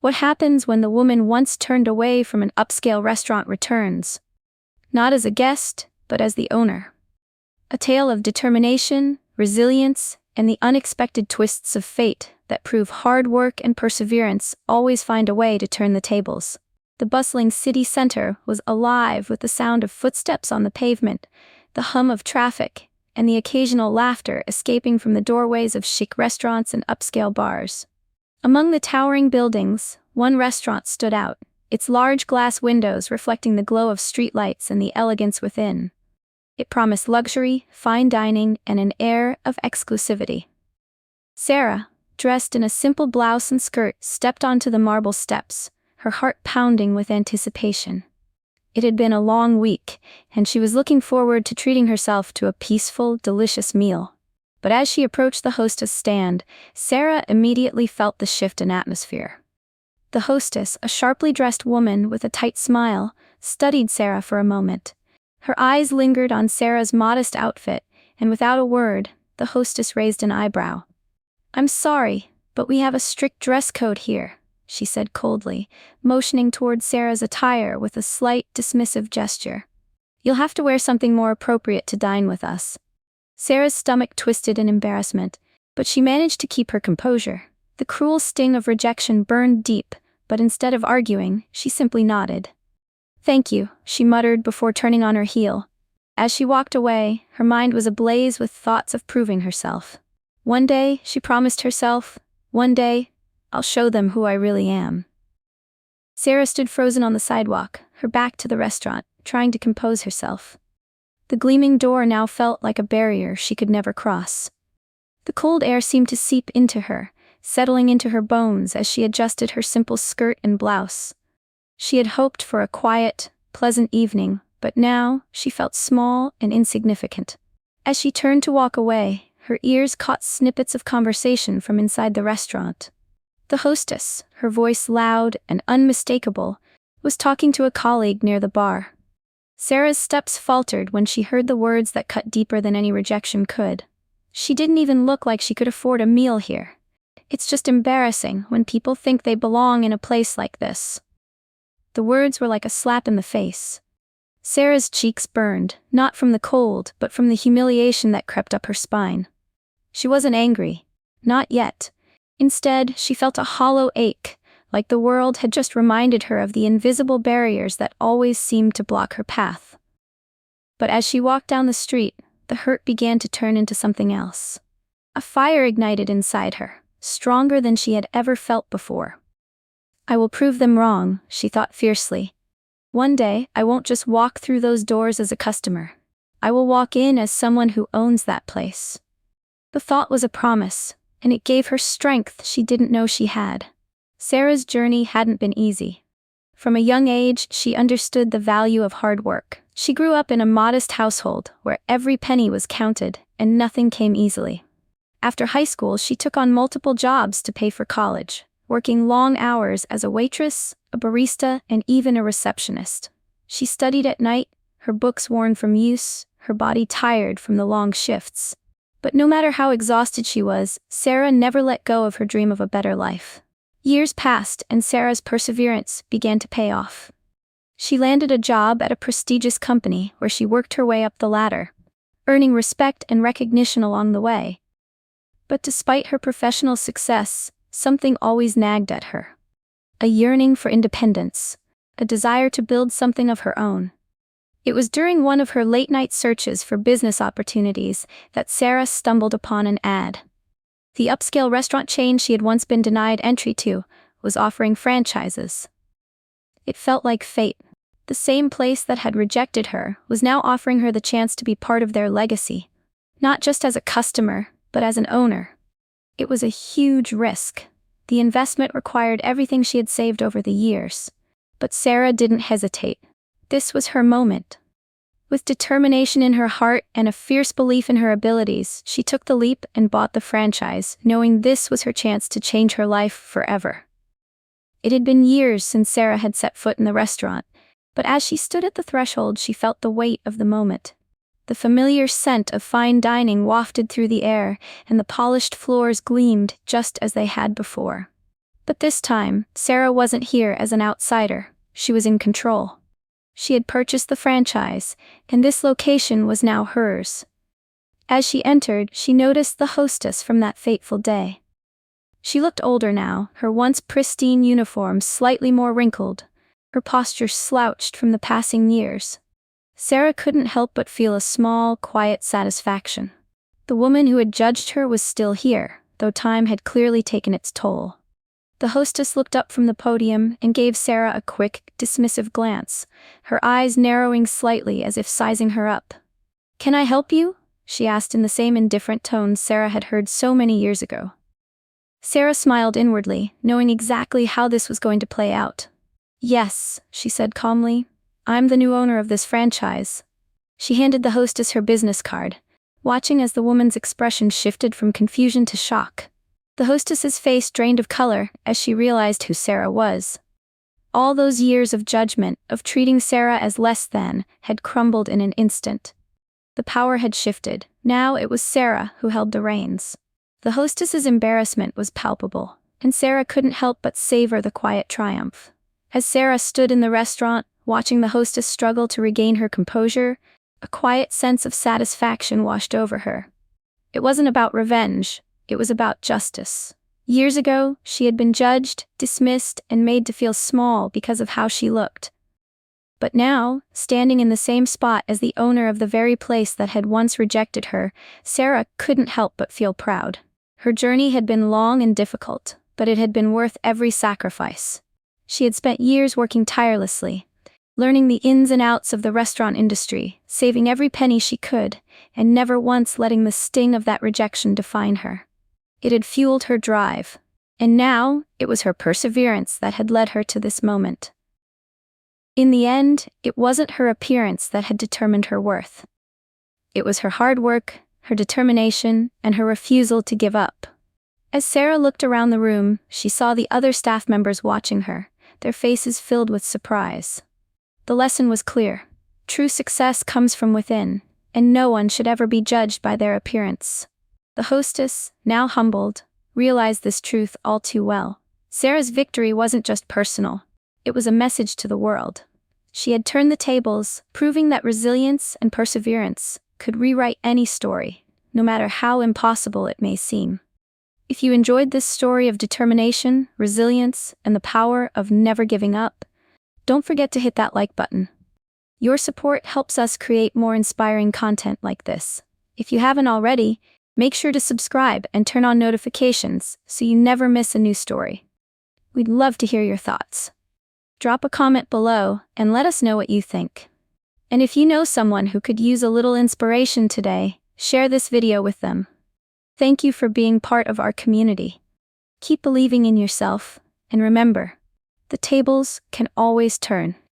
What happens when the woman once turned away from an upscale restaurant returns? Not as a guest, but as the owner. A tale of determination, resilience, and the unexpected twists of fate that prove hard work and perseverance always find a way to turn the tables. The bustling city center was alive with the sound of footsteps on the pavement, the hum of traffic, and the occasional laughter escaping from the doorways of chic restaurants and upscale bars. Among the towering buildings, one restaurant stood out, its large glass windows reflecting the glow of streetlights and the elegance within. It promised luxury, fine dining, and an air of exclusivity. Sarah, dressed in a simple blouse and skirt, stepped onto the marble steps, her heart pounding with anticipation. It had been a long week, and she was looking forward to treating herself to a peaceful, delicious meal. But as she approached the hostess stand, Sarah immediately felt the shift in atmosphere. The hostess, a sharply dressed woman with a tight smile, studied Sarah for a moment. Her eyes lingered on Sarah's modest outfit, and without a word, the hostess raised an eyebrow. "I'm sorry, but we have a strict dress code here," she said coldly, motioning toward Sarah's attire with a slight, dismissive gesture. "You'll have to wear something more appropriate to dine with us." Sarah's stomach twisted in embarrassment, but she managed to keep her composure. The cruel sting of rejection burned deep, but instead of arguing, she simply nodded. "Thank you," she muttered before turning on her heel. As she walked away, her mind was ablaze with thoughts of proving herself. One day, she promised herself, one day, I'll show them who I really am. Sarah stood frozen on the sidewalk, her back to the restaurant, trying to compose herself. The gleaming door now felt like a barrier she could never cross. The cold air seemed to seep into her, settling into her bones as she adjusted her simple skirt and blouse. She had hoped for a quiet, pleasant evening, but now she felt small and insignificant. As she turned to walk away, her ears caught snippets of conversation from inside the restaurant. The hostess, her voice loud and unmistakable, was talking to a colleague near the bar. Sarah's steps faltered when she heard the words that cut deeper than any rejection could. "She didn't even look like she could afford a meal here. It's just embarrassing when people think they belong in a place like this." The words were like a slap in the face. Sarah's cheeks burned, not from the cold, but from the humiliation that crept up her spine. She wasn't angry. Not yet. Instead, she felt a hollow ache, like the world had just reminded her of the invisible barriers that always seemed to block her path. But as she walked down the street, the hurt began to turn into something else. A fire ignited inside her, stronger than she had ever felt before. "I will prove them wrong," she thought fiercely. "One day, I won't just walk through those doors as a customer. I will walk in as someone who owns that place." The thought was a promise, and it gave her strength she didn't know she had. Sarah's journey hadn't been easy. From a young age, she understood the value of hard work. She grew up in a modest household where every penny was counted and nothing came easily. After high school, she took on multiple jobs to pay for college, working long hours as a waitress, a barista, and even a receptionist. She studied at night, her books worn from use, her body tired from the long shifts. But no matter how exhausted she was, Sarah never let go of her dream of a better life. Years passed and Sarah's perseverance began to pay off. She landed a job at a prestigious company where she worked her way up the ladder, earning respect and recognition along the way. But despite her professional success, something always nagged at her. A yearning for independence, a desire to build something of her own. It was during one of her late-night searches for business opportunities that Sarah stumbled upon an ad. The upscale restaurant chain she had once been denied entry to was offering franchises. It felt like fate. The same place that had rejected her was now offering her the chance to be part of their legacy, not just as a customer, but as an owner. It was a huge risk. The investment required everything she had saved over the years. But Sarah didn't hesitate. This was her moment. With determination in her heart and a fierce belief in her abilities, she took the leap and bought the franchise, knowing this was her chance to change her life forever. It had been years since Sarah had set foot in the restaurant, but as she stood at the threshold, she felt the weight of the moment. The familiar scent of fine dining wafted through the air, and the polished floors gleamed just as they had before. But this time, Sarah wasn't here as an outsider, she was in control. She had purchased the franchise, and this location was now hers. As she entered, she noticed the hostess from that fateful day. She looked older now, her once pristine uniform slightly more wrinkled, her posture slouched from the passing years. Sarah couldn't help but feel a small, quiet satisfaction. The woman who had judged her was still here, though time had clearly taken its toll. The hostess looked up from the podium and gave Sarah a quick, dismissive glance, her eyes narrowing slightly as if sizing her up. "Can I help you?" she asked in the same indifferent tones Sarah had heard so many years ago. Sarah smiled inwardly, knowing exactly how this was going to play out. "Yes," she said calmly. "I'm the new owner of this franchise." She handed the hostess her business card, watching as the woman's expression shifted from confusion to shock. The hostess's face drained of color as she realized who Sarah was. All those years of judgment, of treating Sarah as less than, had crumbled in an instant. The power had shifted. Now it was Sarah who held the reins. The hostess's embarrassment was palpable, and Sarah couldn't help but savor the quiet triumph. As Sarah stood in the restaurant, watching the hostess struggle to regain her composure, a quiet sense of satisfaction washed over her. It wasn't about revenge, it was about justice. Years ago, she had been judged, dismissed, and made to feel small because of how she looked. But now, standing in the same spot as the owner of the very place that had once rejected her, Sarah couldn't help but feel proud. Her journey had been long and difficult, but it had been worth every sacrifice. She had spent years working tirelessly, learning the ins and outs of the restaurant industry, saving every penny she could, and never once letting the sting of that rejection define her. It had fueled her drive, and now it was her perseverance that had led her to this moment. In the end, it wasn't her appearance that had determined her worth. It was her hard work, her determination, and her refusal to give up. As Sarah looked around the room, she saw the other staff members watching her, their faces filled with surprise. The lesson was clear. True success comes from within, and no one should ever be judged by their appearance. The hostess, now humbled, realized this truth all too well. Sarah's victory wasn't just personal. It was a message to the world. She had turned the tables, proving that resilience and perseverance could rewrite any story, no matter how impossible it may seem. If you enjoyed this story of determination, resilience, and the power of never giving up, don't forget to hit that like button. Your support helps us create more inspiring content like this. If you haven't already, make sure to subscribe and turn on notifications so you never miss a new story. We'd love to hear your thoughts. Drop a comment below and let us know what you think. And if you know someone who could use a little inspiration today, share this video with them. Thank you for being part of our community. Keep believing in yourself, and remember, the tables can always turn.